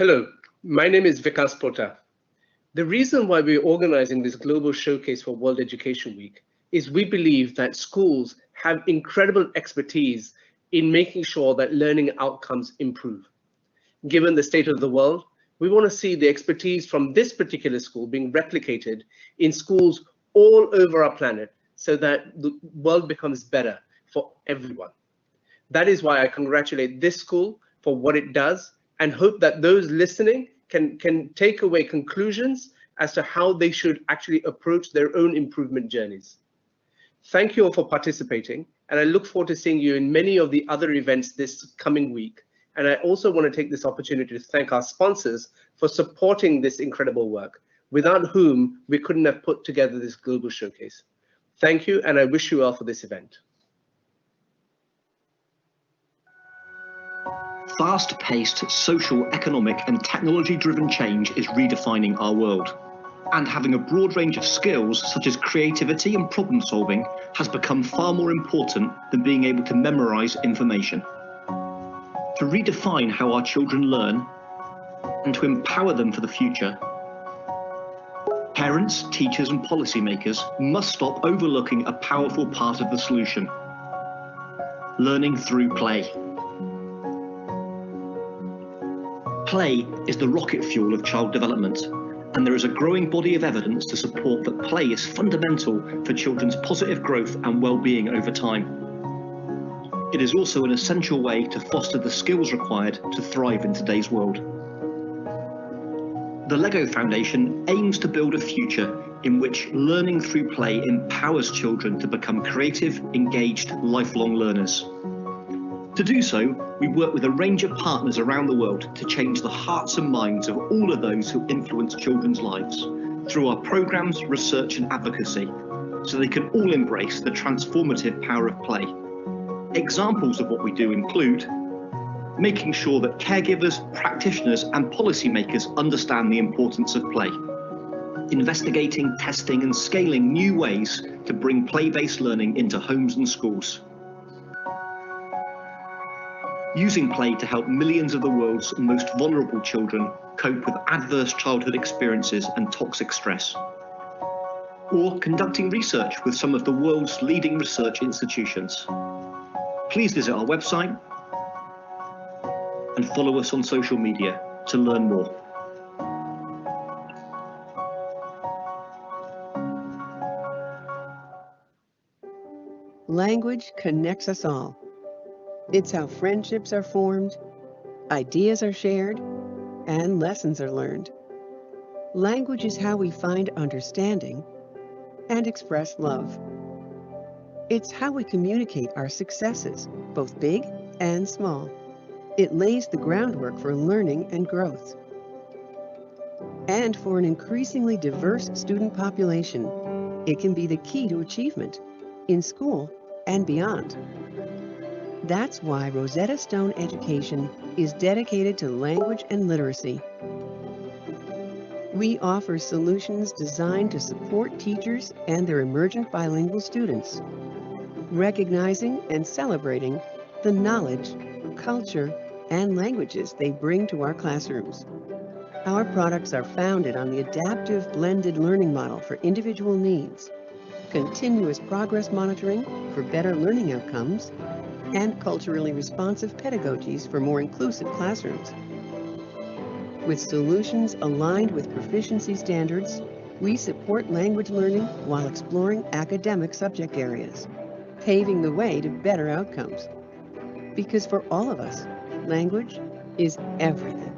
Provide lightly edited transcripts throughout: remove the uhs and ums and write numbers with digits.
Hello, my name is Vikas Pota. The reason why we're organizing this global showcase for World Education Week is we believe that schools have incredible expertise in making sure that learning outcomes improve. Given the state of the world, we want to see the expertise from this particular school being replicated in schools all over our planet so that the world becomes better for everyone. That is why I congratulate this school for what it does and hope that those listening can take away conclusions as to how they should actually approach their own improvement journeys. Thank you all for participating, and I look forward to seeing you in many of the other events this coming week. And I also want to take this opportunity to thank our sponsors for supporting this incredible work, without whom we couldn't have put together this global showcase. Thank you, and I wish you well for this event. Fast-paced social, economic, and technology-driven change is redefining our world. And having a broad range of skills, such as creativity and problem-solving, has become far more important than being able to memorize information. To redefine how our children learn, and to empower them for the future, parents, teachers, and policymakers must stop overlooking a powerful part of the solution: learning through play. Play is the rocket fuel of child development, and there is a growing body of evidence to support that play is fundamental for children's positive growth and well-being over time. It is also an essential way to foster the skills required to thrive in today's world. The LEGO Foundation aims to build a future in which learning through play empowers children to become creative, engaged, lifelong learners. To do so, we work with a range of partners around the world to change the hearts and minds of all of those who influence children's lives through our programs, research, and advocacy, so they can all embrace the transformative power of play. Examples of what we do include making sure that caregivers, practitioners, and policymakers understand the importance of play, investigating, testing, and scaling new ways to bring play-based learning into homes and schools, using play to help millions of the world's most vulnerable children cope with adverse childhood experiences and toxic stress, or conducting research with some of the world's leading research institutions. Please visit our website and follow us on social media to learn more. Language connects us all. It's how friendships are formed, ideas are shared, and lessons are learned. Language is how we find understanding and express love. It's how we communicate our successes, both big and small. It lays the groundwork for learning and growth. And for an increasingly diverse student population, it can be the key to achievement in school and beyond. That's why Rosetta Stone Education is dedicated to language and literacy. We offer solutions designed to support teachers and their emergent bilingual students, recognizing and celebrating the knowledge, culture, and languages they bring to our classrooms. Our products are founded on the adaptive blended learning model for individual needs, continuous progress monitoring for better learning outcomes, and culturally responsive pedagogies for more inclusive classrooms. With solutions aligned with proficiency standards, we support language learning while exploring academic subject areas, paving the way to better outcomes. Because for all of us, language is everything.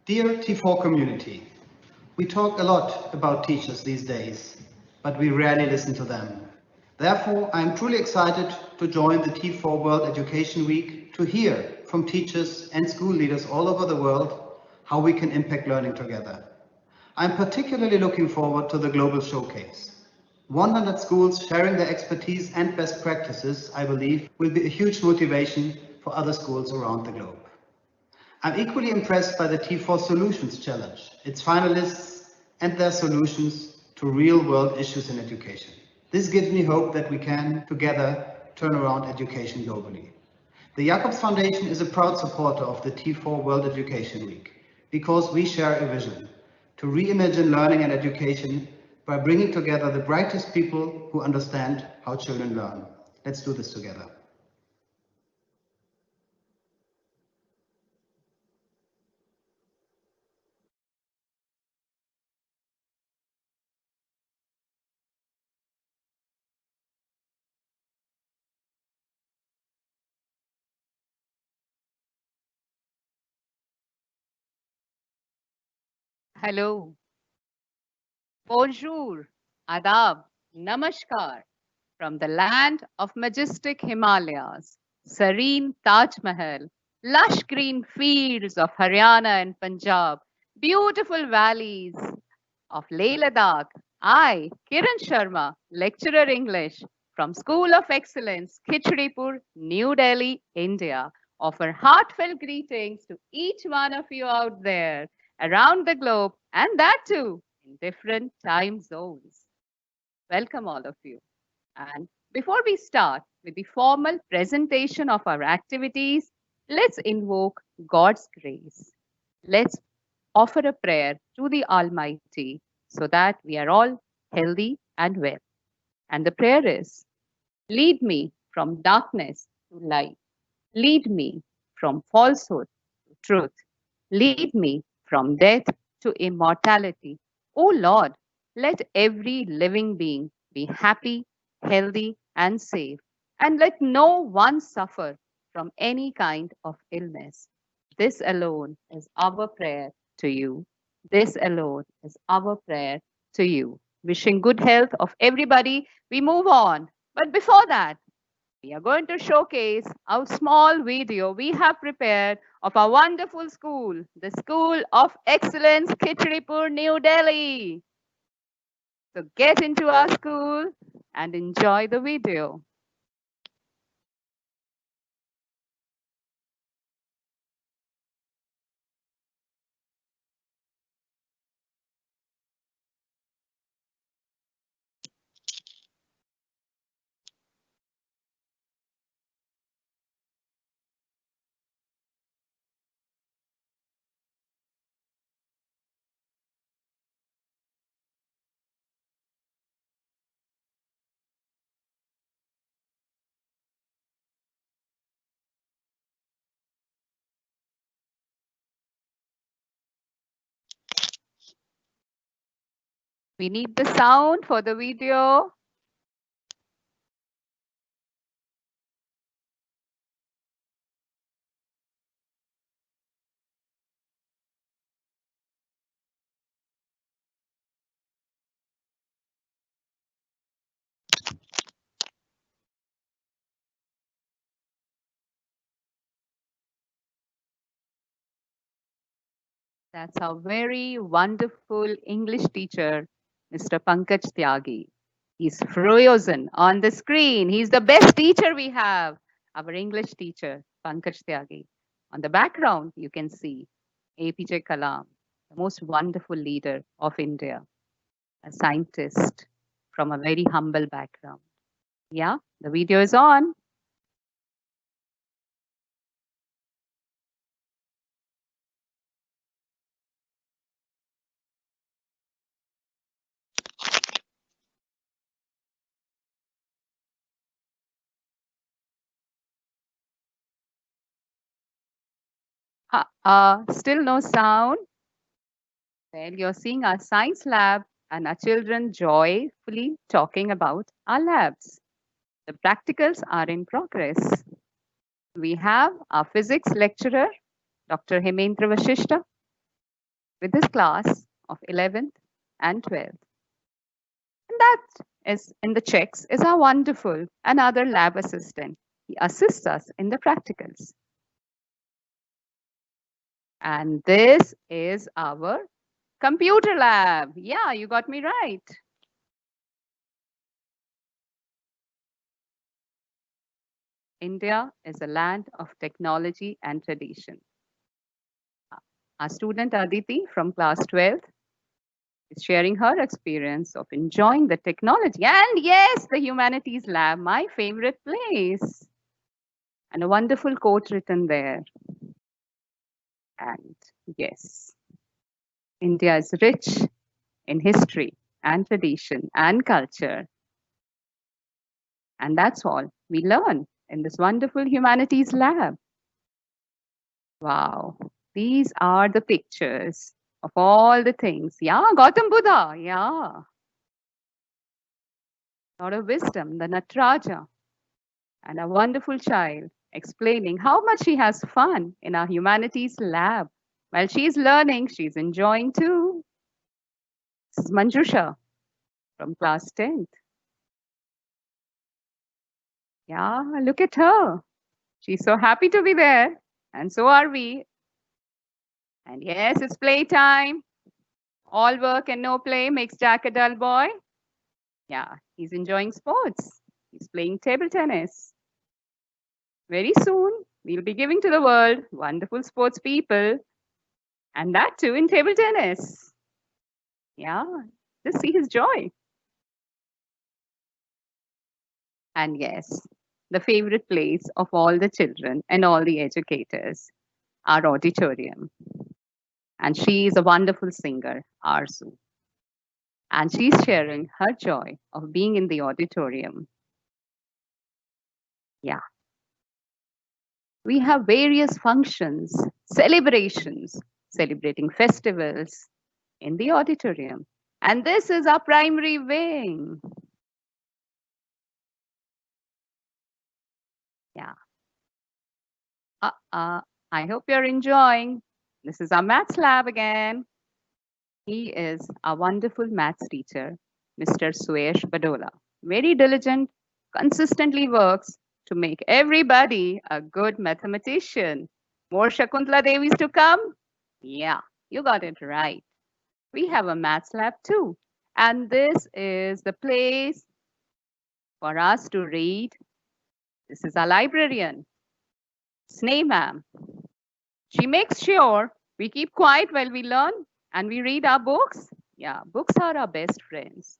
Dear T4 community, We talk a lot about teachers these days, but we rarely listen to them. Therefore, I am truly excited to join the T4 World Education Week to hear from teachers and school leaders all over the world how we can impact learning together. I'm particularly looking forward to the Global Showcase. 100 schools sharing their expertise and best practices, I believe, will be a huge motivation for other schools around the globe. I'm equally impressed by the T4 Solutions Challenge, its finalists and their solutions to real-world issues in education. This gives me hope that we can, together, turn around education globally. The Jacobs Foundation is a proud supporter of the T4 World Education Week because we share a vision to reimagine learning and education by bringing together the brightest people who understand how children learn. Let's do this together. Hello, bonjour, adab, namaskar from the land of majestic Himalayas, serene Taj Mahal, lush green fields of Haryana and Punjab, beautiful valleys of Leh Ladakh. I, Kiran Sharma, lecturer English from School of Excellence, Khichadipur, New Delhi, India, offer heartfelt greetings to each one of you out there around the globe, and that too in different time zones. Welcome, all of you. And before we start with the formal presentation of our activities, let's invoke God's grace. Let's offer a prayer to the Almighty so that we are all healthy and well. And the prayer is, lead me from darkness to light. Lead me from falsehood to truth. Lead me from death to immortality. O Lord, let every living being be happy, healthy, and safe, and let no one suffer from any kind of illness. This alone is our prayer to you. This alone is our prayer to you. Wishing good health of everybody. We move on. But before that, we are going to showcase a small video we have prepared of our wonderful school, the School of Excellence, Khichadipur, New Delhi. So get into our school and enjoy the video. We need the sound for the video. That's our very wonderful English teacher, Mr. Pankaj Tyagi. He's frozen on the screen. He's the best teacher we have, our English teacher, Pankaj Tyagi. On the background, you can see APJ Kalam, the most wonderful leader of India, a scientist from a very humble background. Yeah, the video is on. Still no sound? Well, you're seeing our science lab and our children joyfully talking about our labs. The practicals are in progress. We have our physics lecturer, Dr. Hemendra Vashishta, with his class of 11th and 12th. And that is in the checks is our wonderful another lab assistant. He assists us in the practicals. And this is our computer lab. Yeah, you got me right. India is a land of technology and tradition. Our student Aditi from class 12 is sharing her experience of enjoying the technology. And yes, the humanities lab, my favorite place. And a wonderful quote written there. And yes, India is rich in history and tradition and culture. And that's all we learn in this wonderful humanities lab. Wow, these are the pictures of all the things. Yeah, Gautam Buddha, yeah. Lot of wisdom, the Nataraja, and a wonderful child explaining how much she has fun in our humanities lab. While she's learning, she's enjoying too. This is Manjusha from class 10th. Yeah, look at her. She's so happy to be there, and so are we. And yes, it's playtime. All work and no play makes Jack a dull boy. Yeah, he's enjoying sports. He's playing table tennis. Very soon, we'll be giving to the world wonderful sports people, and that too in table tennis. Yeah, just see his joy. And yes, the favorite place of all the children and all the educators, our auditorium. And she is a wonderful singer, Arzu. And she's sharing her joy of being in the auditorium. Yeah. We have various functions, celebrations, celebrating festivals in the auditorium. And this is our primary wing. Yeah. I hope you're enjoying. This is our maths lab again. He is a wonderful maths teacher, Mr. Suesh Badola. Very diligent, consistently works to make everybody a good mathematician. More Shakuntala Devis to come? Yeah, you got it right. We have a maths lab too. And this is the place for us to read. This is our librarian, Sneh ma'am. She makes sure we keep quiet while we learn and we read our books. Yeah, books are our best friends.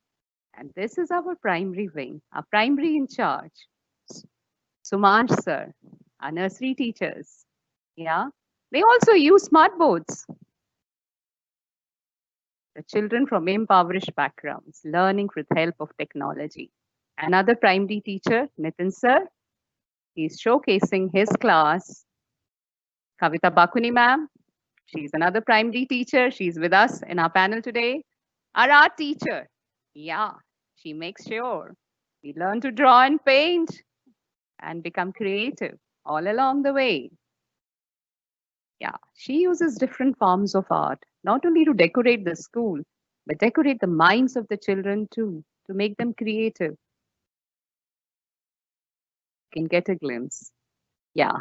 And this is our primary wing, our primary in charge. Sumansh sir, our nursery teachers. Yeah, they also use smart boards. The children from impoverished backgrounds learning with help of technology. Another primary teacher, Nitin sir, he's showcasing his class. Kavita Bakuni ma'am, she's another primary teacher. She's with us in our panel today. Our art teacher, yeah, she makes sure we learn to draw and paint and become creative all along the way. Yeah, she uses different forms of art, not only to decorate the school, but decorate the minds of the children too, to make them creative. You can get a glimpse. Yeah.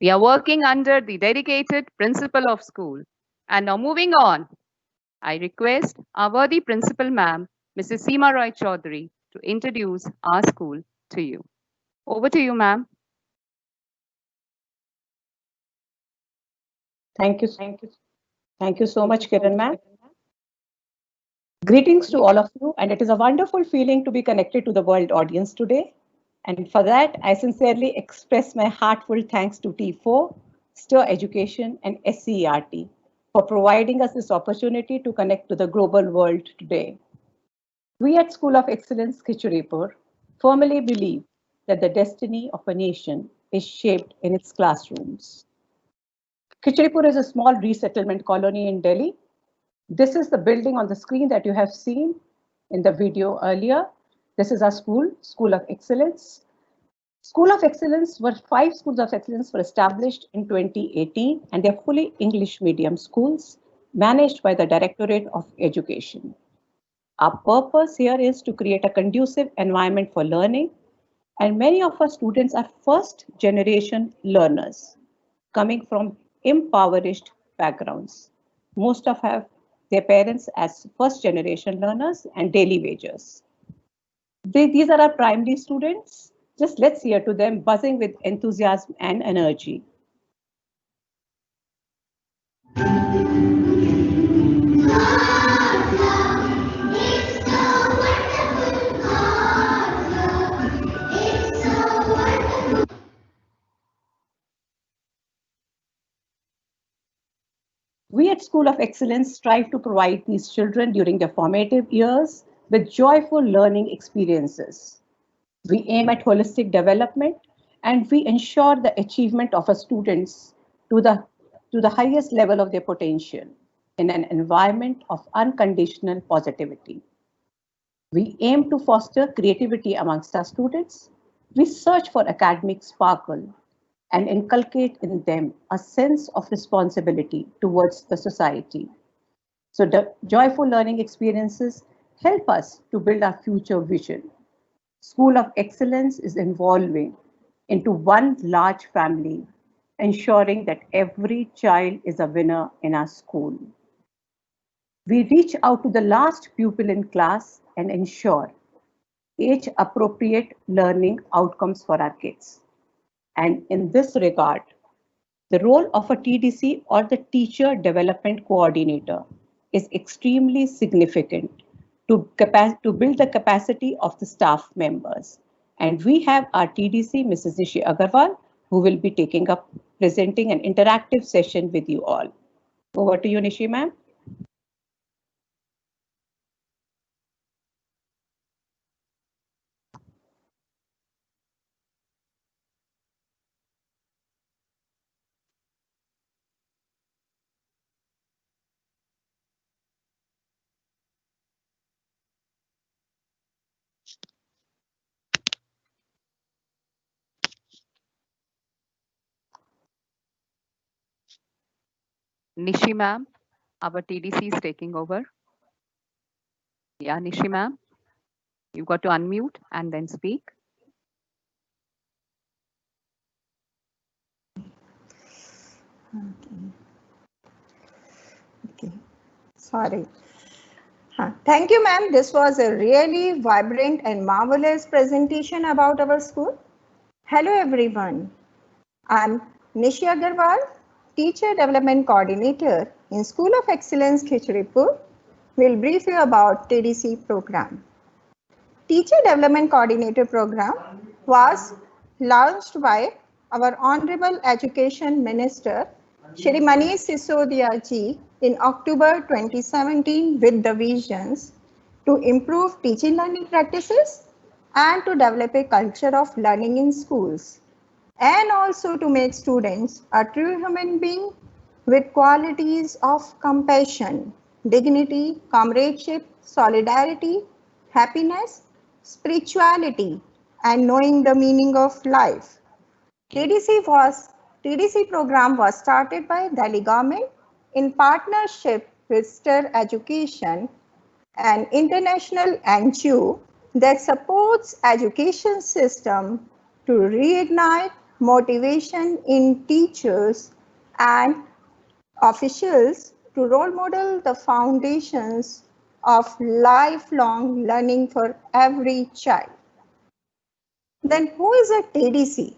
We are working under the dedicated principal of school. And now moving on, I request our worthy principal ma'am, Mrs. Seema Roy Chaudhary, to introduce our school to you. Over to you, ma'am. Thank you. Thank you so much, Kiran ma'am. Greetings to all of you, and it is a wonderful feeling to be connected to the world audience today. And for that, I sincerely express my heartfelt thanks to T4, STIR Education, and SCERT for providing us this opportunity to connect to the global world today. We at School of Excellence, Khichuripur, firmly believe that the destiny of a nation is shaped in its classrooms. Khichuripur is a small resettlement colony in Delhi. This is the building on the screen that you have seen in the video earlier. This is our school, School of Excellence. School of Excellence 5 schools of excellence were established in 2018, and they're fully English medium schools. managed by the Directorate of Education. Our purpose here is to create a conducive environment for learning, and many of our students are first generation learners coming from impoverished backgrounds. Most of have their parents as first generation learners and daily wagers. These are our primary students. Just let's hear to them buzzing with enthusiasm and energy. We at School of Excellence strive to provide these children during their formative years with joyful learning experiences. We aim at holistic development, and we ensure the achievement of our students to the highest level of their potential in an environment of unconditional positivity. We aim to foster creativity amongst our students. We search for academic sparkle and inculcate in them a sense of responsibility towards the society. So the joyful learning experiences help us to build our future vision. School of Excellence is evolving into one large family, ensuring that every child is a winner in our school. We reach out to the last pupil in class and ensure age appropriate learning outcomes for our kids. And in this regard, the role of a TDC or the Teacher Development Coordinator is extremely significant to build the capacity of the staff members. And we have our TDC, Mrs. Nishi Agarwal, who will be presenting an interactive session with you all. Over to you, Nishi ma'am. Nishi ma'am, our TDC is taking over. Yeah, Nishi ma'am, you've got to unmute and then speak. Okay. Sorry. Thank you, ma'am. This was a really vibrant and marvelous presentation about our school. Hello, everyone. I'm Nishi Agarwal, Teacher Development Coordinator in School of Excellence, Khichiripur. Will brief you about TDC program. Teacher Development Coordinator program was launched by our Honorable Education Minister, Shri Manish Sisodia ji, in October 2017 with the visions to improve teaching learning practices and to develop a culture of learning in schools, and also to make students a true human being with qualities of compassion, dignity, comradeship, solidarity, happiness, spirituality, and knowing the meaning of life. TDC program was started by Delhi government in partnership with STIR Education, an international NGO that supports education system to reignite motivation in teachers and officials to role model the foundations of lifelong learning for every child. Then who is a TDC?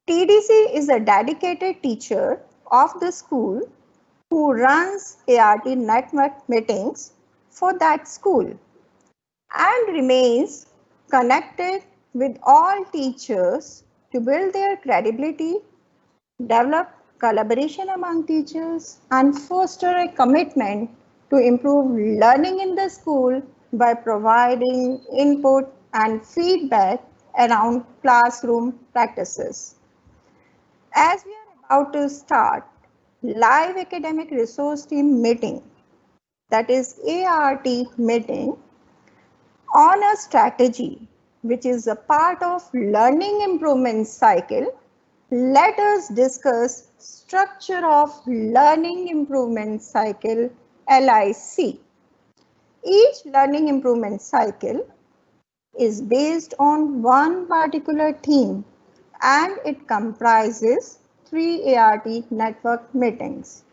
TDC is a dedicated teacher of the school who runs ART network meetings for that school and remains connected with all teachers to build their credibility, develop collaboration among teachers, and foster a commitment to improve learning in the school by providing input and feedback around classroom practices. As we are about to start live academic resource team meeting, that is ART meeting, on a strategy which is a part of learning improvement cycle, let us discuss structure of Learning Improvement Cycle, LIC. Each learning improvement cycle is based on one particular theme and it comprises 3 ART network meetings.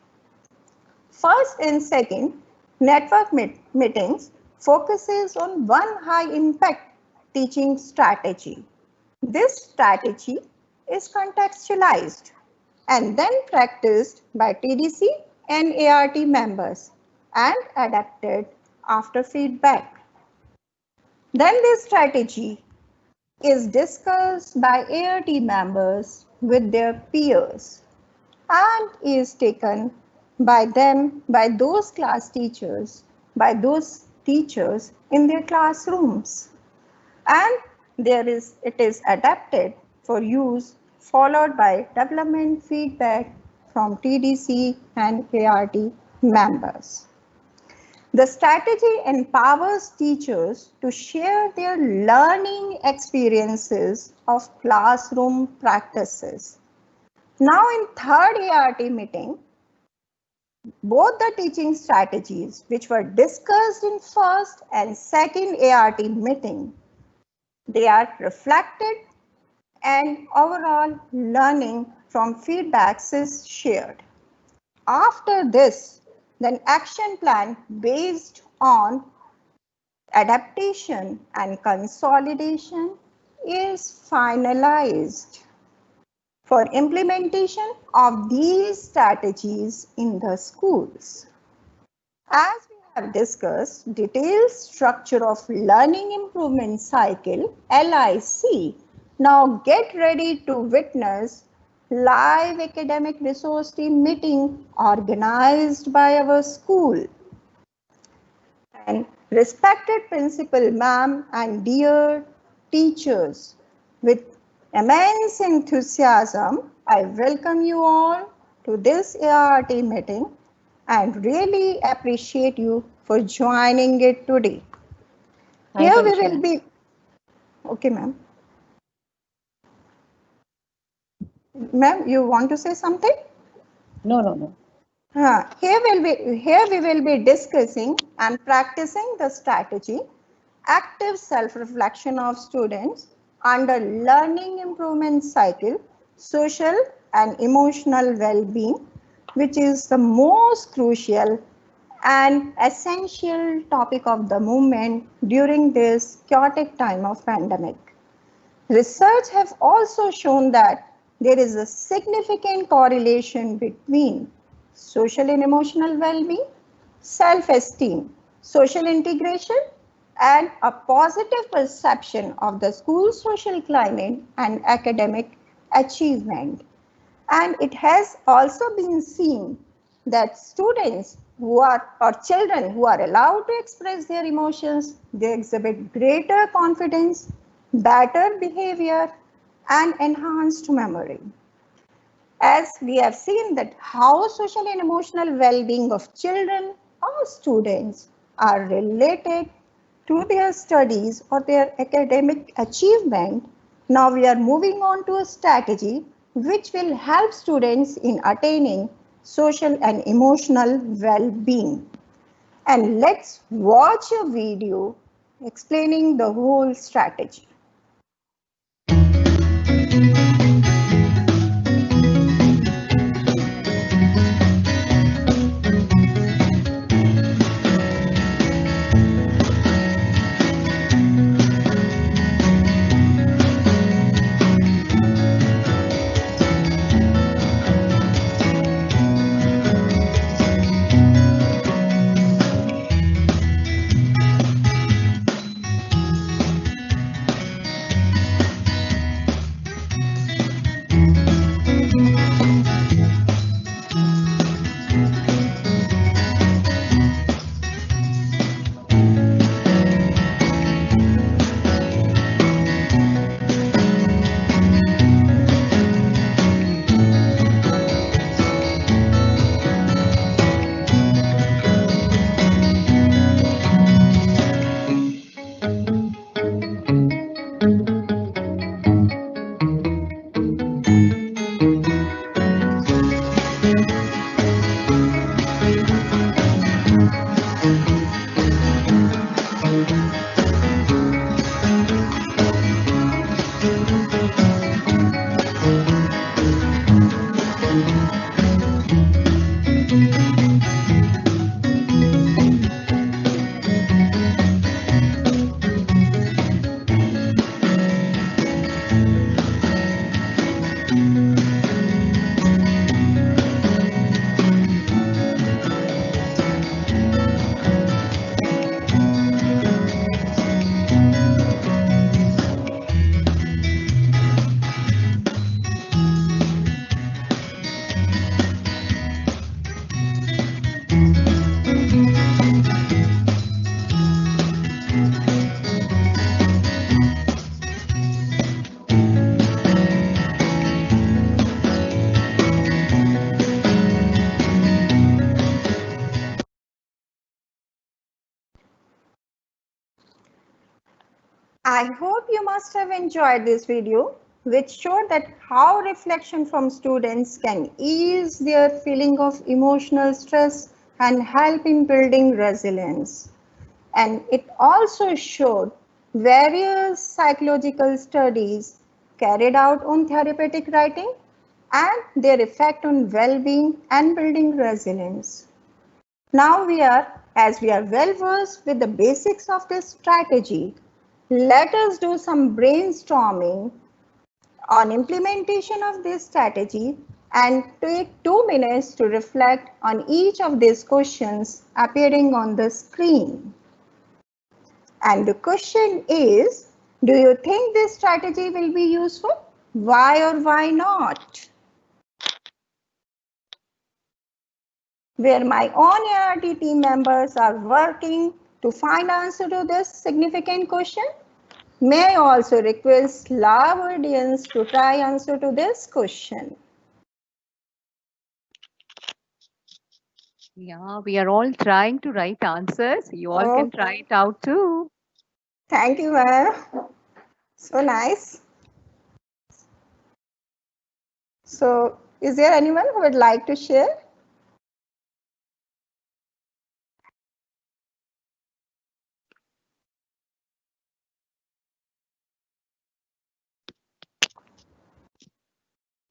First and second network meetings focuses on one high impact teaching strategy. This strategy is contextualized and then practiced by TDC and ART members and adapted after feedback. Then this strategy is discussed by ART members with their peers and is taken by them, by those class teachers, by those teachers in their classrooms. And it is adapted for use, followed by development feedback from TDC and ART members. The strategy empowers teachers to share their learning experiences of classroom practices. Now in third ART meeting, both the teaching strategies which were discussed in first and second ART meeting, they are reflected and overall learning from feedbacks is shared. After this, then action plan based on adaptation and consolidation is finalized for implementation of these strategies in the schools. As we have discussed, detailed structure of Learning Improvement Cycle, LIC. Now get ready to witness live academic resource team meeting organized by our school. And respected principal ma'am and dear teachers, with immense enthusiasm, I welcome you all to this ART meeting and really appreciate you for joining it today. Here we will be, okay ma'am. Ma'am, you want to say something? No. Here we will be discussing and practicing the strategy, active self-reflection of students under Learning Improvement Cycle, social and emotional well-being, which is the most crucial and essential topic of the moment during this chaotic time of pandemic. Research have also shown that there is a significant correlation between social and emotional well-being, self-esteem, social integration, and a positive perception of the school social climate and academic achievement. And it has also been seen that students who are, or children who are allowed to express their emotions, they exhibit greater confidence, better behavior, and enhanced memory. As we have seen that how social and emotional well-being of children or students are related to their studies or their academic achievement, now we are moving on to a strategy which will help students in attaining social and emotional well-being. And let's watch a video explaining the whole strategy. I hope you must have enjoyed this video, which showed that how reflection from students can ease their feeling of emotional stress and help in building resilience. And it also showed various psychological studies carried out on therapeutic writing and their effect on well-being and building resilience. Now as we are well versed with the basics of this strategy, let us do some brainstorming on implementation of this strategy and take 2 minutes to reflect on each of these questions appearing on the screen. And the question is, do you think this strategy will be useful? Why or why not? Where my own ART team members are working to find answer to this significant question, may I also request live audience to try answer to this question. Yeah, we are all trying to write answers. You all can try it out too. Thank you, ma'am. So nice. So, is there anyone who would like to share?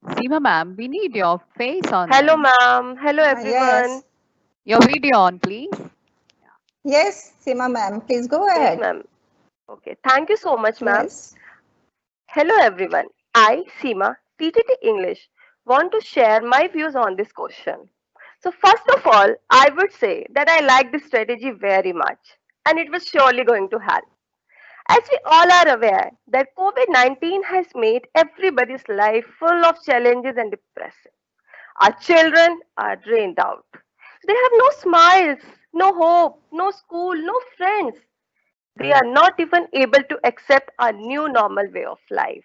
Seema ma'am, we need your face on. Hello, ma'am. Hello, everyone. Yes. Your video on, please. Yes, Seema ma'am, please go ahead. Yes, ma'am. Okay, thank you so much, ma'am. Yes. Hello, everyone. I, Seema, TTT English, want to share my views on this question. So first of all, I would say that I like this strategy very much, and it was surely going to help. As we all are aware that COVID-19 has made everybody's life full of challenges and depressing. Our children are drained out. They have no smiles, no hope, no school, no friends. They are not even able to accept our new normal way of life.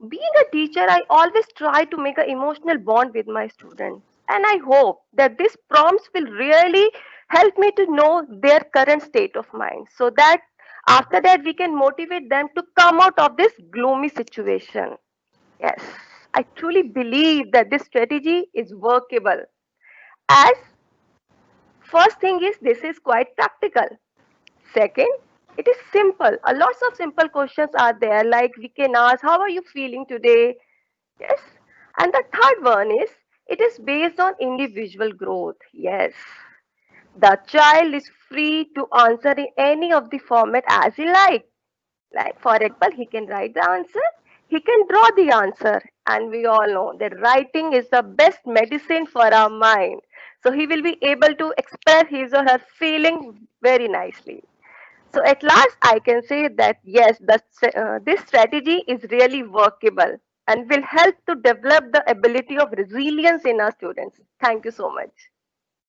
Being a teacher, I always try to make an emotional bond with my students. And I hope that these prompts will really help me to know their current state of mind so that after that we can motivate them to come out of this gloomy situation. Yes, I truly believe that this strategy is workable. As first thing is, this is quite practical. Second, it is simple. A lots of simple questions are there, like we can ask, how are you feeling today? Yes. And the third one is, it is based on individual growth. Yes. The child is free to answer in any of the format as he like. Like, for example, he can write the answer, he can draw the answer. And we all know that writing is the best medicine for our mind. So he will be able to express his or her feeling very nicely. So at last, I can say that yes, this strategy is really workable and will help to develop the ability of resilience in our students. Thank you so much.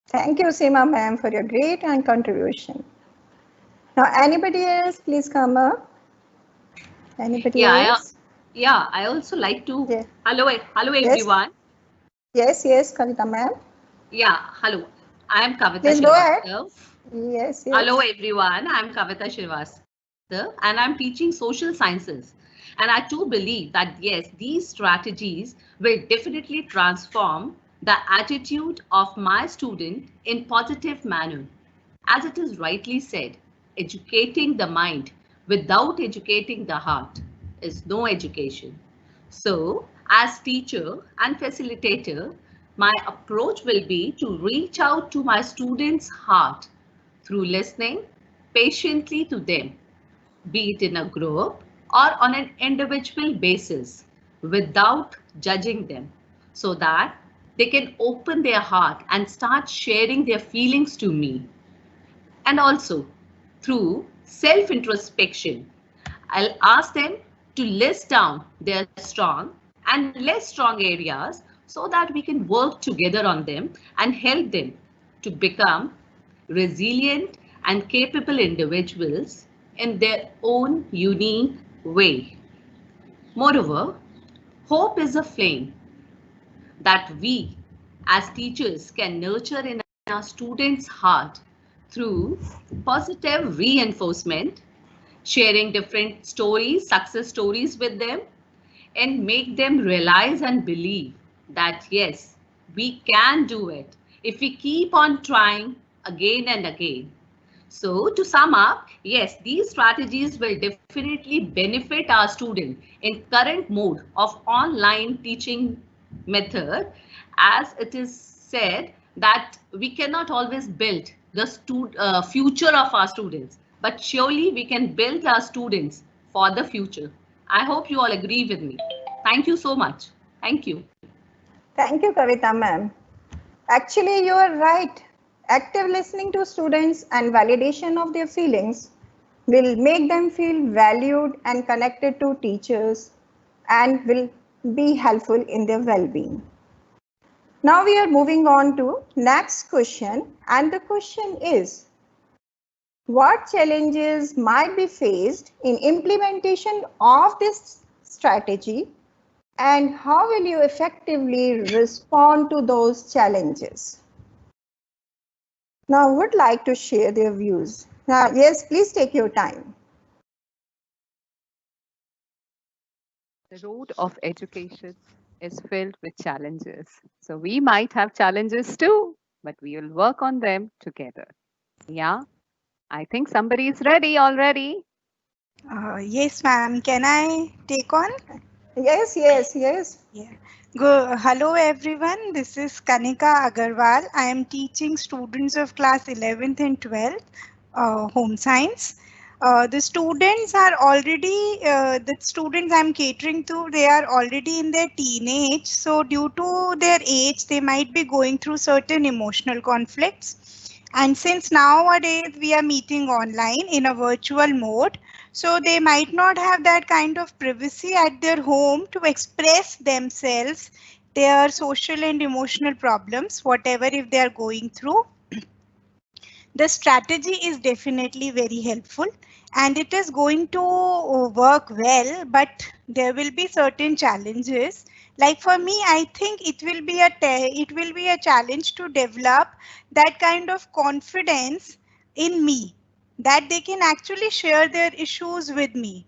Thank you, Seema ma'am, for your great contribution. Now, anybody else, please come up. Anybody else? I also like to. Yeah. Hello, everyone. Yes, Kavita ma'am. Yeah, hello. I am Kavita Please go ahead. Srivastava. Yes. Hello, everyone. I am Kavita Srivastava, and I'm teaching social sciences. And I too believe that yes, these strategies will definitely transform the attitude of my student in positive manner. As it is rightly said, educating the mind without educating the heart is no education. So, as teacher and facilitator, my approach will be to reach out to my students' heart through listening patiently to them, be it in a group or on an individual basis, without judging them, so that they can open their heart and start sharing their feelings to me. And also through self-introspection, I'll ask them to list down their strong and less strong areas so that we can work together on them and help them to become resilient and capable individuals in their own unique way. Moreover, hope is a flame that we as teachers can nurture in our students' heart through positive reinforcement, sharing different stories, success stories with them, and make them realize and believe that yes, we can do it if we keep on trying again and again. So to sum up, yes, these strategies will definitely benefit our student in current mode of online teaching method, as it is said that we cannot always build the future of our students, but surely we can build our students for the future. I hope you all agree with me. Thank you so much. Thank you. Thank you, Kavita ma'am. Actually, you are right. Active listening to students and validation of their feelings will make them feel valued and connected to teachers and will be helpful in their well-being. Now we are moving on to next question, and the question is, what challenges might be faced in implementation of this strategy, and how will you effectively respond to those challenges? Now, I would like to share their views. Now, yes, please take your time. The road of education is filled with challenges. So we might have challenges too, but we will work on them together. Yeah, I think somebody is ready already. Yes, ma'am. Can I take on? Yes, yes, yes. Yeah. Hello, everyone. This is Kanika Agarwal. I am teaching students of class 11th and 12th, home science. The students are already, the students I'm catering to, they are already in their teenage. So due to their age, they might be going through certain emotional conflicts. And since nowadays we are meeting online in a virtual mode, so they might not have that kind of privacy at their home to express themselves, their social and emotional problems, whatever if they are going through. The strategy is definitely very helpful and it is going to work well, but there will be certain challenges. Like for me, I think it will be a challenge to develop that kind of confidence in me, that they can actually share their issues with me,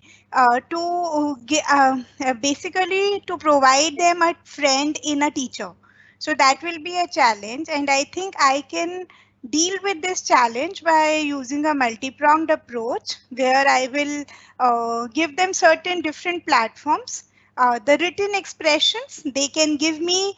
basically to provide them a friend in a teacher. So that will be a challenge, and I think I can deal with this challenge by using a multi-pronged approach where I will give them certain different platforms. The written expressions, they can give me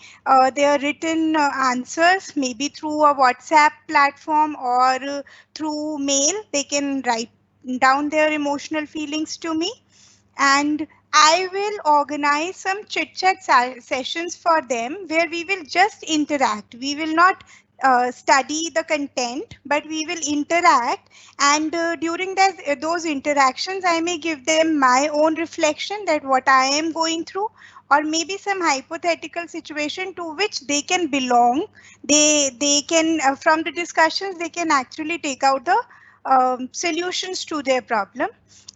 their written answers, maybe through a WhatsApp platform or through mail. They can write down their emotional feelings to me, and I will organize some chit-chat sessions for them where we will just interact. We will not study the content, but we will interact, and during those interactions I may give them my own reflection that what I am going through, or maybe some hypothetical situation to which they can belong. They can from the discussions they can actually take out the solutions to their problem.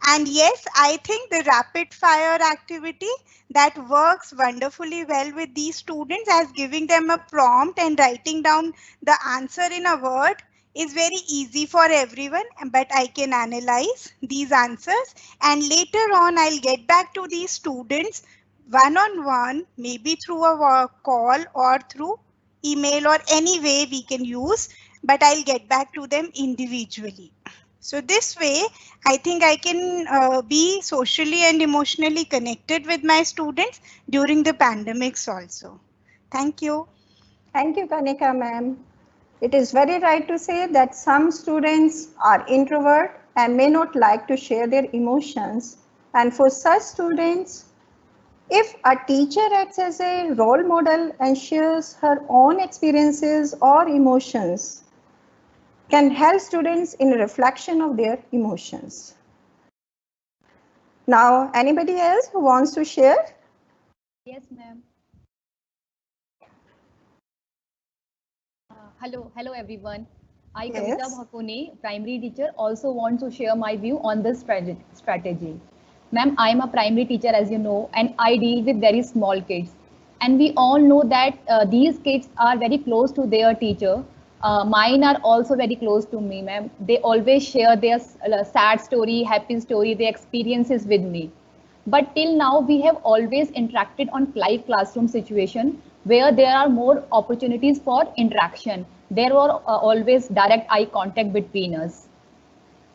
And yes, I think the rapid fire activity that works wonderfully well with these students, as giving them a prompt and writing down the answer in a word is very easy for everyone, but I can analyze these answers and later on I'll get back to these students one-on-one, maybe through a call or through email or any way we can use, but I'll get back to them individually. So this way, I think I can be socially and emotionally connected with my students during the pandemics also. Thank you. Thank you, Kanika ma'am. It is very right to say that some students are introvert and may not like to share their emotions. And for such students, if a teacher acts as a role model and shares her own experiences or emotions, can help students in reflection of their emotions. Now, anybody else who wants to share? Yes, ma'am. Hello everyone. I, Yes. Kavita Bhakone, primary teacher, also want to share my view on this strategy. Ma'am, I am a primary teacher, as you know, and I deal with very small kids. And we all know that these kids are very close to their teacher. Mine are also very close to me, ma'am. They always share their sad story, happy story, their experiences with me. But till now, we have always interacted on live classroom situation where there are more opportunities for interaction. There were always direct eye contact between us.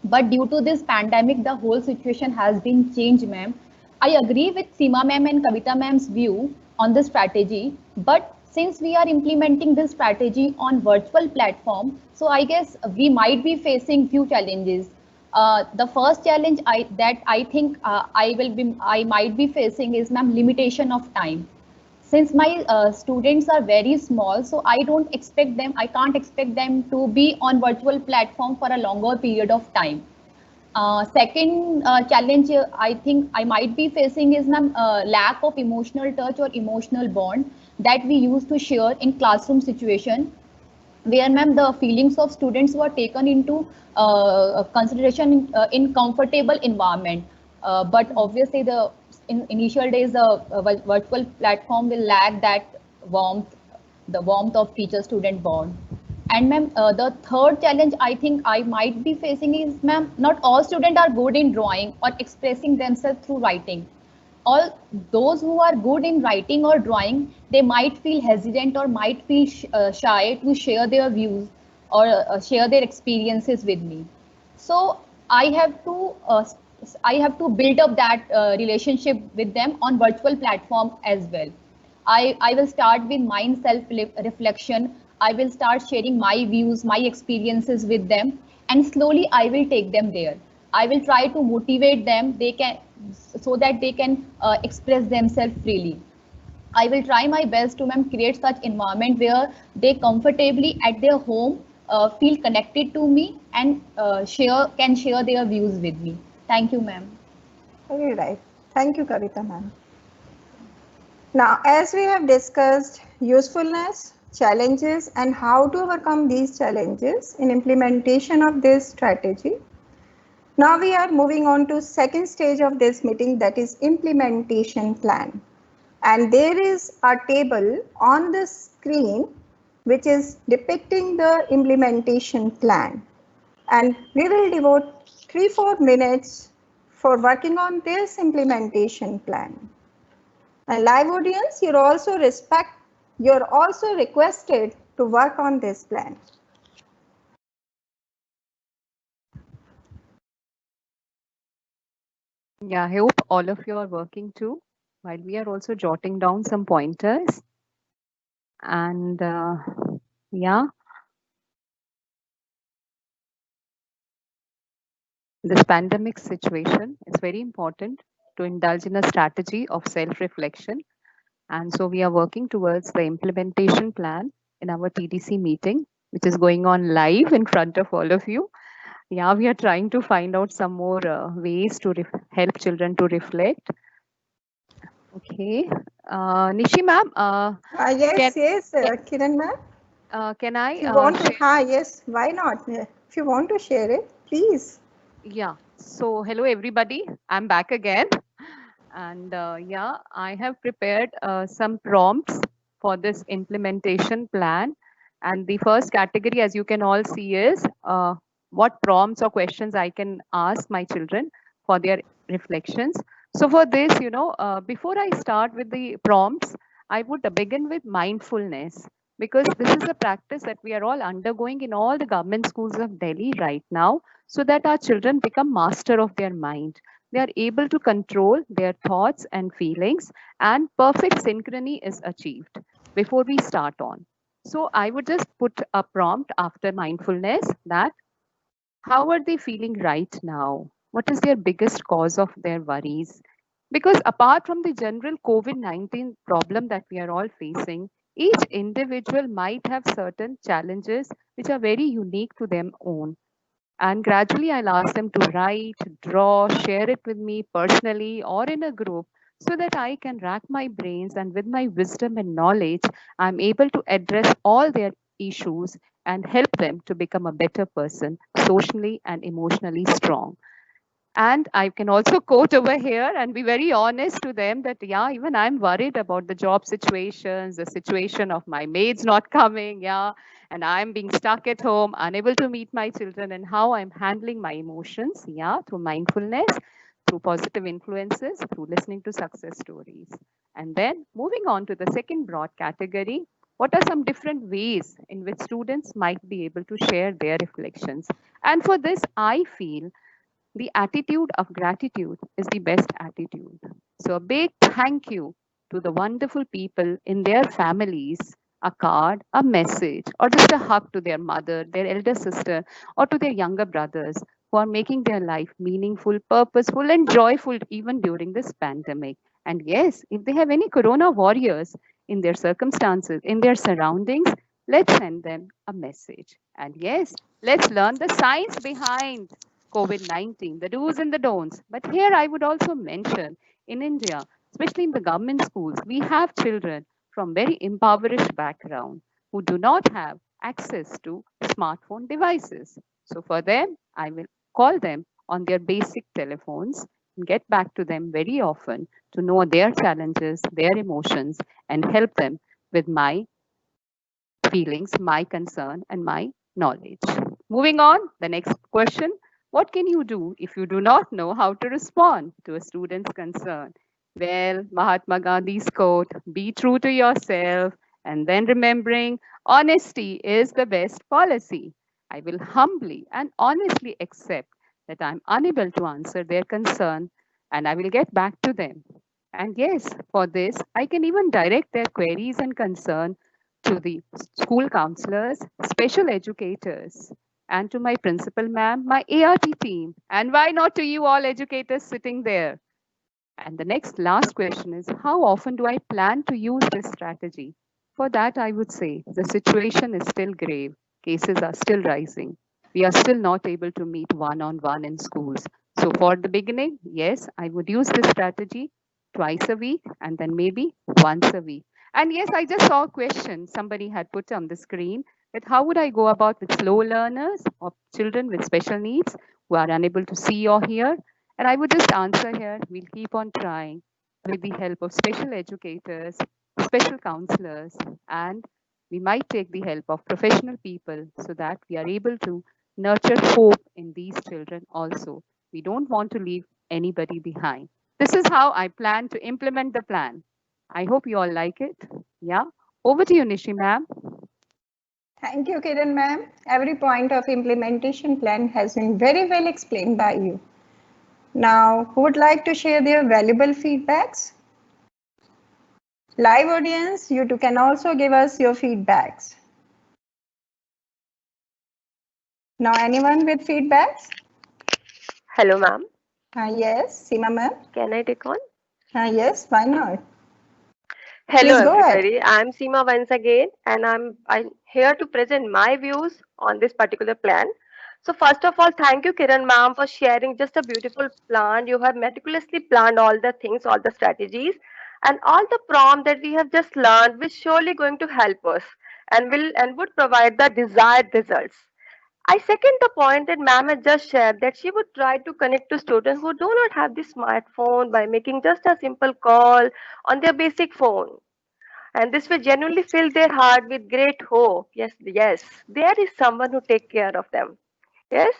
But due to this pandemic, the whole situation has been changed, ma'am. I agree with Seema ma'am and Kavita ma'am's view on the strategy, but since we are implementing this strategy on virtual platform, so I guess we might be facing few challenges. The first challenge that I think I might be facing is, ma'am, limitation of time. Since my students are very small, so I can't expect them to be on virtual platform for a longer period of time. Second challenge I think I might be facing is, ma'am, lack of emotional touch or emotional bond that we used to share in classroom situation, where, ma'am, the feelings of students were taken into consideration in comfortable environment. But obviously in initial days, the virtual platform will lack that warmth, the warmth of teacher-student bond. And, ma'am, the third challenge I think I might be facing is, ma'am, not all students are good in drawing or expressing themselves through writing. All those who are good in writing or drawing, they might feel hesitant or might feel shy to share their views or share their experiences with me. So I have to build up that relationship with them on virtual platform as well. I will start with mind self reflection. I will start sharing my views, my experiences with them, and slowly I will take them there. I will try to motivate them. So that they can express themselves freely. I will try my best to, ma'am, create such environment where they comfortably at their home feel connected to me and can share their views with me. Thank you, ma'am. Very right. Thank you, Kavita ma'am. Now, as we have discussed usefulness, challenges, and how to overcome these challenges in implementation of this strategy, now we are moving on to second stage of this meeting, that is implementation plan. And there is a table on the screen which is depicting the implementation plan. And we will devote 3-4 minutes for working on this implementation plan. And live audience, you're also requested to work on this plan. Yeah, I hope all of you are working too, while we are also jotting down some pointers. And yeah, this pandemic situation is very important to indulge in a strategy of self-reflection. And so we are working towards the implementation plan in our TDC meeting, which is going on live in front of all of you. Yeah, we are trying to find out some more ways to help children to reflect. Okay. Nishi ma'am. Yes, Kiran ma'am. Can I? If you want to, yes, why not? If you want to share it, please. Yeah. So hello everybody. I'm back again. And yeah, I have prepared some prompts for this implementation plan. And the first category, as you can all see, is what prompts or questions I can ask my children for their reflections. So for this, before I start with the prompts, I would begin with mindfulness, because this is a practice that we are all undergoing in all the government schools of Delhi right now, so that our children become master of their mind. They are able to control their thoughts and feelings, and perfect synchrony is achieved before we start on. So I would just put a prompt after mindfulness that how are they feeling right now? What is their biggest cause of their worries? Because apart from the general COVID-19 problem that we are all facing, each individual might have certain challenges which are very unique to them own. And gradually I'll ask them to write, draw, share it with me personally or in a group, so that I can rack my brains, and with my wisdom and knowledge, I'm able to address all their issues and help them to become a better person, socially and emotionally strong. And I can also quote over here and be very honest to them that, yeah, even I'm worried about the job situations, the situation of my maids not coming, yeah, and I'm being stuck at home, unable to meet my children, and how I'm handling my emotions, yeah, through mindfulness, through positive influences, through listening to success stories. And then moving on to the second broad category, what are some different ways in which students might be able to share their reflections? And for this, I feel the attitude of gratitude is the best attitude. So, a big thank you to the wonderful people in their families, a card, a message, or just a hug to their mother, their elder sister, or to their younger brothers who are making their life meaningful, purposeful, and joyful even during this pandemic. And yes, if they have any corona warriors in their circumstances, in their surroundings, let's send them a message. And yes, let's learn the science behind COVID-19, the do's and the don'ts. But here I would also mention in India, especially in the government schools, we have children from very impoverished background who do not have access to smartphone devices. So for them, I will call them on their basic telephones and get back to them very often to know their challenges, their emotions, and help them with my feelings, my concern, and my knowledge. Moving on, the next question. What can you do if you do not know how to respond to a student's concern? Well, Mahatma Gandhi's quote, be true to yourself, and then remembering honesty is the best policy. I will humbly and honestly accept that I'm unable to answer their concern and I will get back to them. And yes, for this, I can even direct their queries and concern to the school counselors, special educators, and to my principal ma'am, my ART team, and why not to you all educators sitting there? And the next last question is, how often do I plan to use this strategy? For that, I would say the situation is still grave. Cases are still rising. We are still not able to meet one-on-one in schools. So for the beginning, yes, I would use this strategy twice a week and then maybe once a week. And yes, I just saw a question somebody had put on the screen that how would I go about with slow learners or children with special needs who are unable to see or hear? And I would just answer here, we'll keep on trying with the help of special educators, special counselors, and we might take the help of professional people so that we are able to nurture hope in these children also. We don't want to leave anybody behind. This is how I plan to implement the plan. I hope you all like it. Yeah. Over to you, Nishi ma'am. Thank you, Kiran ma'am. Every point of implementation plan has been very well explained by you. Now, who would like to share their valuable feedbacks? Live audience, you too can also give us your feedbacks. Now, anyone with feedbacks? Hello, ma'am. Yes, Seema ma'am. Can I take on? Yes, why not? Hello, Please go ahead. everybody. I'm Seema once again, and I'm here to present my views on this particular plan. So first of all, thank you, Kiran ma'am, for sharing just a beautiful plan. You have meticulously planned all the things, all the strategies, and all the prompt that we have just learned is surely going to help us and would provide the desired results. I second the point that ma'am had just shared that she would try to connect to students who do not have the smartphone by making just a simple call on their basic phone. And this will genuinely fill their heart with great hope. Yes, yes, there is someone who take care of them. Yes.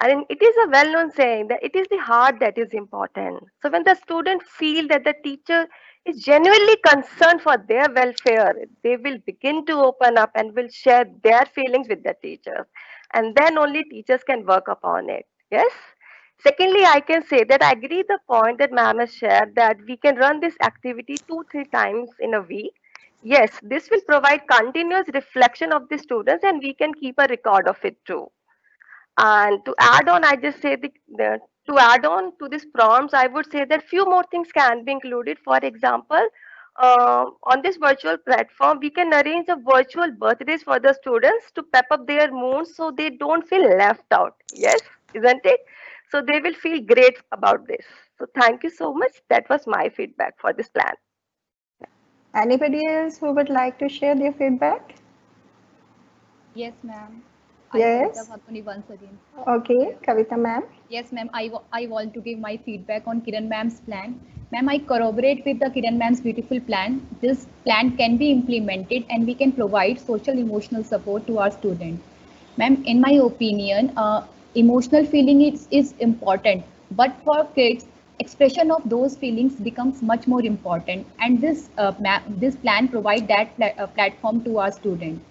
And it is a well-known saying that it is the heart that is important. So when the student feel that the teacher is genuinely concerned for their welfare, they will begin to open up and will share their feelings with the teachers. And then only teachers can work upon it. Yes. Secondly, I can say that I agree the point that ma'am has shared that we can run this activity 2-3 times in a week. Yes, this will provide continuous reflection of the students and we can keep a record of it too. And to add on, I just say to add on to these prompts, I would say that few more things can be included. For example, on this virtual platform, we can arrange a virtual birthdays for the students to pep up their moods so they don't feel left out. Yes, isn't it? So they will feel great about this. So thank you so much. That was my feedback for this plan. Anybody else who would like to share their feedback? Yes, ma'am. Yes. Kavita Khatuni once again. Okay, Kavita ma'am. Yes, ma'am. I want to give my feedback on Kiran ma'am's plan. Ma'am, I corroborate with the Kiran ma'am's beautiful plan. This plan can be implemented and we can provide social emotional support to our students. Ma'am, in my opinion, emotional feeling is important, but for kids, expression of those feelings becomes much more important. And this plan provide that platform to our students.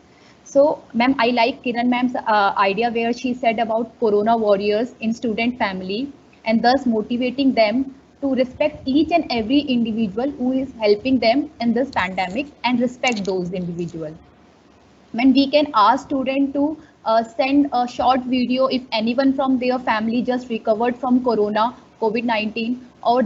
So, ma'am, I like Kiran ma'am's idea where she said about Corona warriors in student family and thus motivating them to respect each and every individual who is helping them in this pandemic and respect those individuals. When we can ask student to send a short video if anyone from their family just recovered from corona COVID-19, or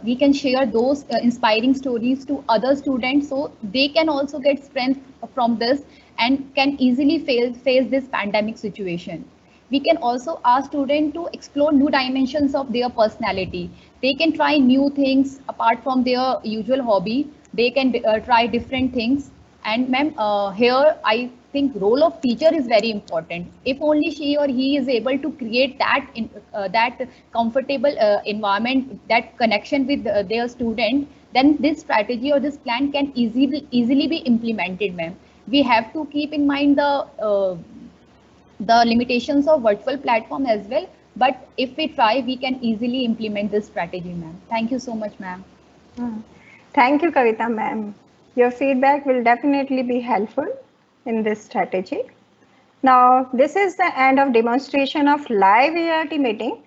we can share those inspiring stories to other students so they can also get strength from this and can easily face this pandemic situation. We can also ask students to explore new dimensions of their personality. They can try new things apart from their usual hobby. They can try different things. And ma'am, here I think role of teacher is very important. If only she or he is able to create that comfortable environment, that connection with their student, then this strategy or this plan can easily be implemented, ma'am. We have to keep in mind the limitations of virtual platform as well. But if we try, we can easily implement this strategy, ma'am. Thank you so much, ma'am. Thank you, Kavita ma'am. Your feedback will definitely be helpful in this strategy. Now, this is the end of demonstration of live ART meeting.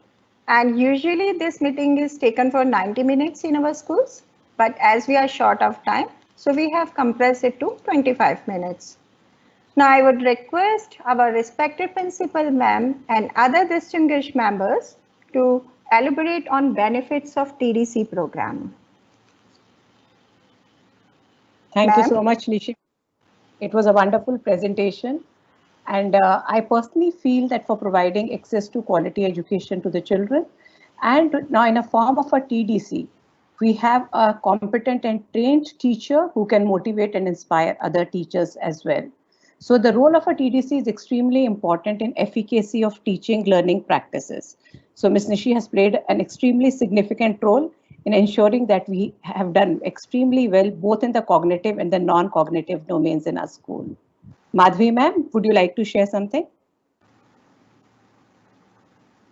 And usually this meeting is taken for 90 minutes in our schools. But as we are short of time, so we have compressed it to 25 minutes. Now, I would request our respected principal ma'am and other distinguished members to elaborate on benefits of TDC program. Thank you so much, Nishi. It was a wonderful presentation. And I personally feel that for providing access to quality education to the children, and now in a form of a TDC, we have a competent and trained teacher who can motivate and inspire other teachers as well. So the role of a TDC is extremely important in efficacy of teaching learning practices. So Ms. Nishi has played an extremely significant role in ensuring that we have done extremely well, both in the cognitive and the non-cognitive domains in our school. Madhvi ma'am, would you like to share something?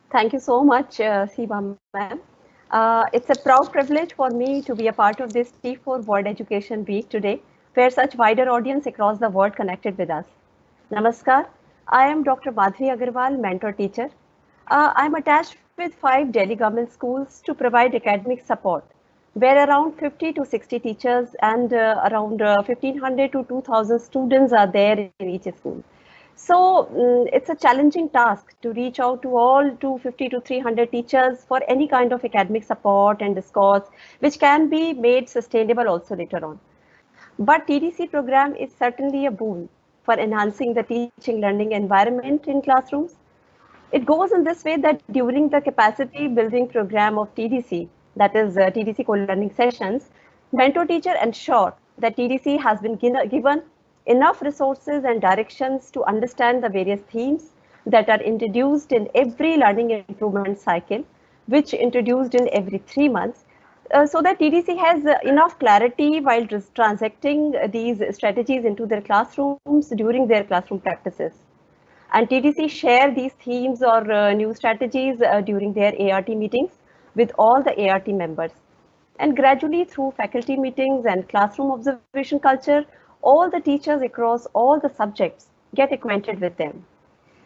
Thank you so much, Seema ma'am. It's a proud privilege for me to be a part of this T4 World Education Week today, where such wider audience across the world connected with us. Namaskar, I am Dr. Madhvi Agarwal, mentor teacher. I'm attached with 5 Delhi government schools to provide academic support, where around 50 to 60 teachers and around 1500 to 2000 students are there in each school. So it's a challenging task to reach out to all 250 to 300 teachers for any kind of academic support and discourse, which can be made sustainable also later on. But TDC program is certainly a boon for enhancing the teaching learning environment in classrooms. It goes in this way that during the capacity building program of TDC, that is TDC co-learning sessions, mentor teacher ensure that TDC has been given enough resources and directions to understand the various themes that are introduced in every learning improvement cycle, which introduced in every 3 months, so that TDC has enough clarity while transacting these strategies into their classrooms during their classroom practices. And TDC share these themes or new strategies during their ART meetings with all the ART members. And gradually through faculty meetings and classroom observation culture, all the teachers across all the subjects get acquainted with them.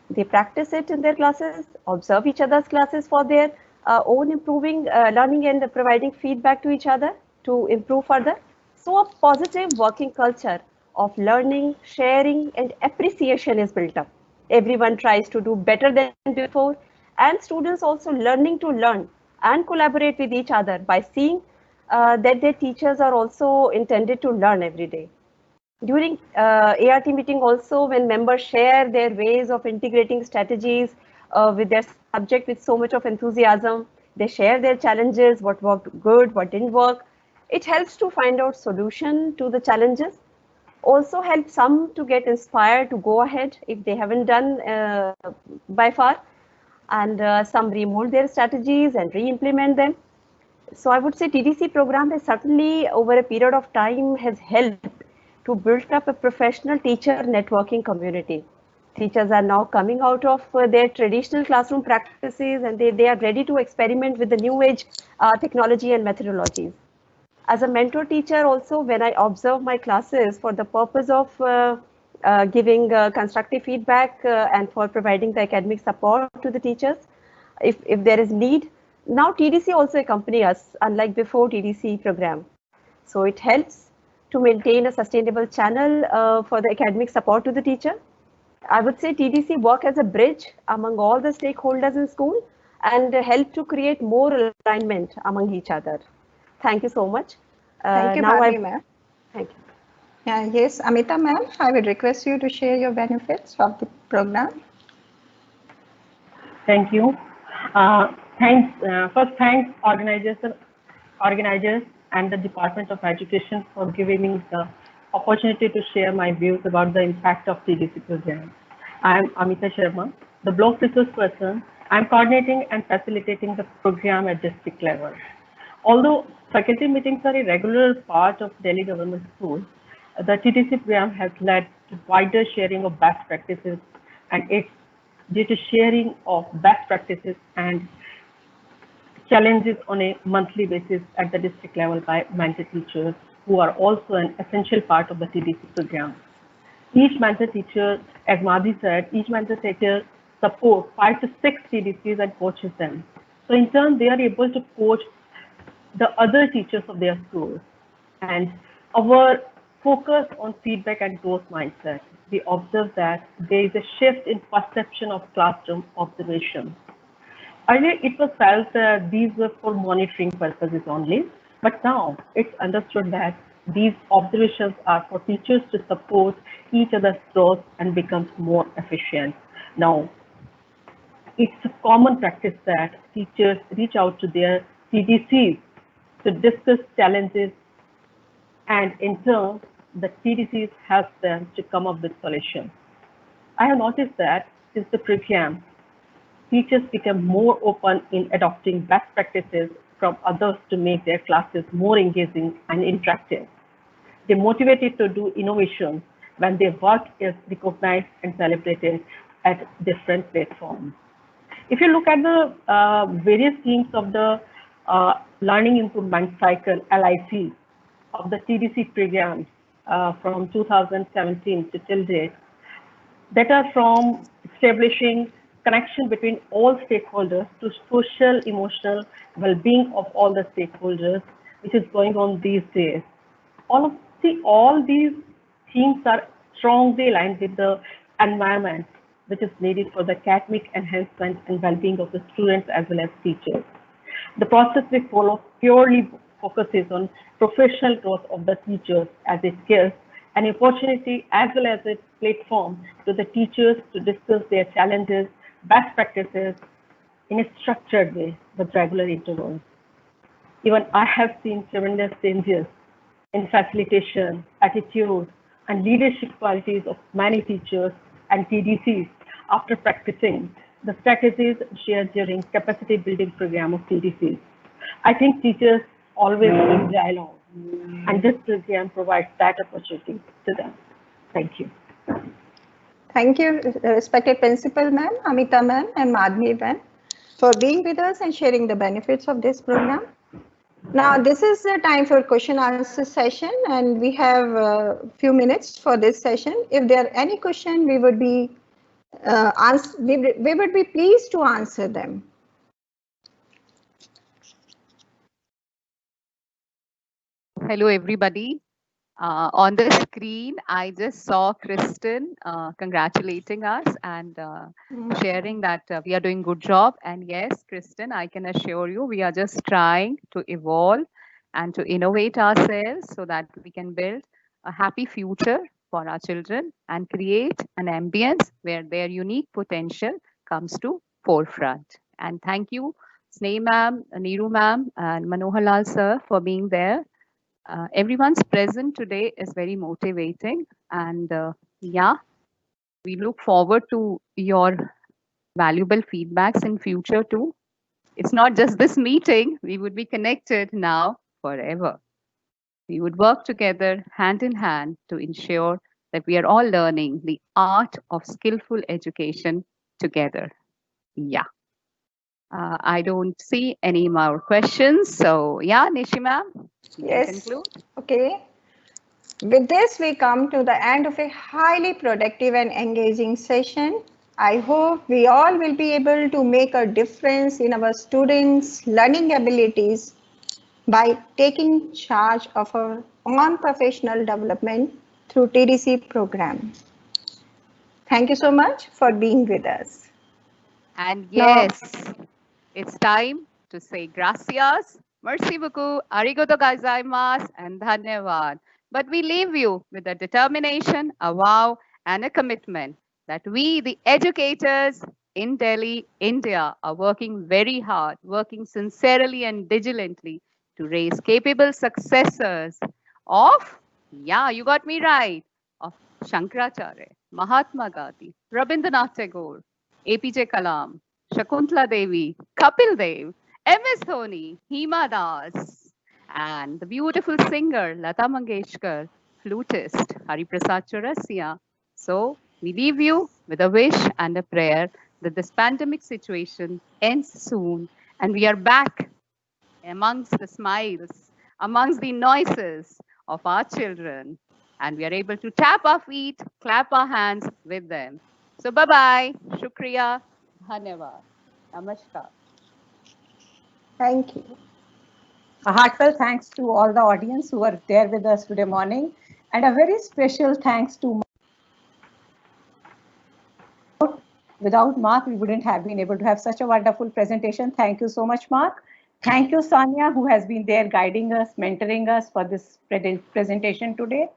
They practice it in their classes, observe each other's classes for their own improving learning and providing feedback to each other to improve further. So a positive working culture of learning, sharing and appreciation is built up. Everyone tries to do better than before, and students also learning to learn and collaborate with each other by seeing that their teachers are also intended to learn every day. During ART meeting also, when members share their ways of integrating strategies with their subject with so much of enthusiasm, they share their challenges, what worked good, what didn't work. It helps to find out solution to the challenges. also help some to get inspired to go ahead if they haven't done by far, and some remold their strategies and re-implement them. So I would say TDC program has certainly over a period of time has helped to build up a professional teacher networking community. Teachers are now coming out of their traditional classroom practices, and they are ready to experiment with the new age technology and methodologies. As a mentor teacher also, when I observe my classes for the purpose of giving constructive feedback and for providing the academic support to the teachers, if there is need, now TDC also accompany us, unlike before TDC program. So it helps to maintain a sustainable channel for the academic support to the teacher. I would say TDC work as a bridge among all the stakeholders in school and help to create more alignment among each other. Thank you so much. Thank you, Bharti ma'am. Thank you. Yes, Amita ma'am, I would request you to share your benefits of the program. Thank you. First, thanks organizers and the Department of Education for giving me the opportunity to share my views about the impact of TDC program. I am Amita Sharma, the block resource person. I am coordinating and facilitating the program at district level. Although faculty meetings are a regular part of Delhi Government School, the TDC program has led to wider sharing of best practices, and it's due to sharing of best practices and challenges on a monthly basis at the district level by mentor teachers, who are also an essential part of the TDC program. Each mentor teacher, as Madhi said, each mentor teacher supports 5 to 6 TDCs and coaches them. So in turn, they are able to coach the other teachers of their schools. And our focus on feedback and growth mindset, we observe that there is a shift in perception of classroom observation. Earlier, it was felt that these were for monitoring purposes only, but now it's understood that these observations are for teachers to support each other's growth and become more efficient. Now, it's a common practice that teachers reach out to their TDCs to discuss challenges, and in turn, the TDCs help them to come up with solutions. I have noticed that since the program, teachers become more open in adopting best practices from others to make their classes more engaging and interactive. They're motivated to do innovation when their work is recognized and celebrated at different platforms. If you look at the various themes of the Learning Improvement Cycle, LIC, of the TDC programs from 2017 to till date, that are from establishing connection between all stakeholders to social, emotional well-being of all the stakeholders, which is going on these days. All these themes are strongly aligned with the environment which is needed for the academic enhancement and well-being of the students as well as teachers. The process we follow purely focuses on professional growth of the teachers, as it gives an opportunity as well as a platform to the teachers to discuss their challenges, best practices in a structured way with regular intervals. Even I have seen tremendous changes in facilitation, attitude, and leadership qualities of many teachers and TDCs after practicing the strategies shared during capacity building program of TDCs. I think teachers always need dialogue, and this program provides that opportunity to them. Thank you. Thank you, respected Principal Ma'am, Amita Ma'am, and Madhvi Ma'am, for being with us and sharing the benefits of this program. Now, this is the time for question answer session, and we have a few minutes for this session. If there are any question, we would be pleased to answer them. Hello, everybody. On the screen, I just saw Kristen congratulating us and sharing that we are doing good job. And yes, Kristen, I can assure you, we are just trying to evolve and to innovate ourselves so that we can build a happy future for our children and create an ambience where their unique potential comes to forefront. And thank you, Sneh ma'am, Neeru ma'am, and Manohar Lal sir for being there Everyone's present today is very motivating, and yeah, we look forward to your valuable feedbacks in future too. It's not just this meeting, we would be connected now forever. We would work together hand in hand to ensure that we are all learning the art of skillful education together. Yeah. I don't see any more questions. So yeah, Nishi ma'am, you can Yes. conclude. Okay. With this, we come to the end of a highly productive and engaging session. I hope we all will be able to make a difference in our students' learning abilities by taking charge of our own professional development through TDC program. Thank you so much for being with us. And Now, yes, it's time to say gracias, merci beaucoup, arigato gozaimasu, and dhanyavad. But we leave you with a determination, a vow, and a commitment that we, the educators in Delhi, India, are working very hard, working sincerely and diligently to raise capable successors of, yeah, you got me right, of Shankaracharya, Mahatma Gandhi, Rabindranath Tagore, APJ Kalam, Shakuntala Devi, Kapil Dev, MS Dhoni, Hima Das, and the beautiful singer Lata Mangeshkar, flutist Hariprasad Chaurasia. So we leave you with a wish and a prayer that this pandemic situation ends soon and we are back amongst the smiles, amongst the noises of our children, and we are able to tap our feet, clap our hands with them. So bye-bye, shukriya, dhanyavad, namaskar. thank you. A heartfelt thanks to all the audience who are there with us today morning, and a very special thanks to Mark. Without Mark, we wouldn't have been able to have such a wonderful presentation. Thank you so much, Mark. Thank you, Sonia, who has been there guiding us, mentoring us for this presentation today.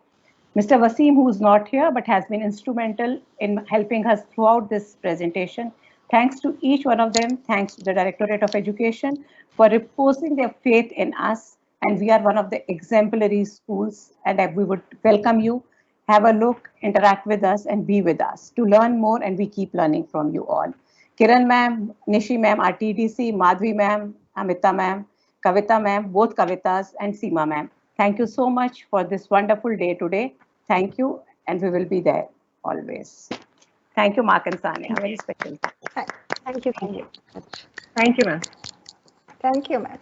Mr. Wasim, who is not here but has been instrumental in helping us throughout this presentation. Thanks to each one of them. Thanks to the Directorate of Education for reposing their faith in us. And we are one of the exemplary schools, and we would welcome you. Have a look, interact with us, and be with us to learn more, and we keep learning from you all. Kiran ma'am, Nishi ma'am, our TDC, Madhvi ma'am, Amita ma'am, Kavita ma'am, both Kavitas, and Seema ma'am. Thank you so much for this wonderful day today. Thank you, and we will be there always. Thank you, Mark and Sania. Very special. Thank you. Thank you, ma'am. Thank you, ma'am.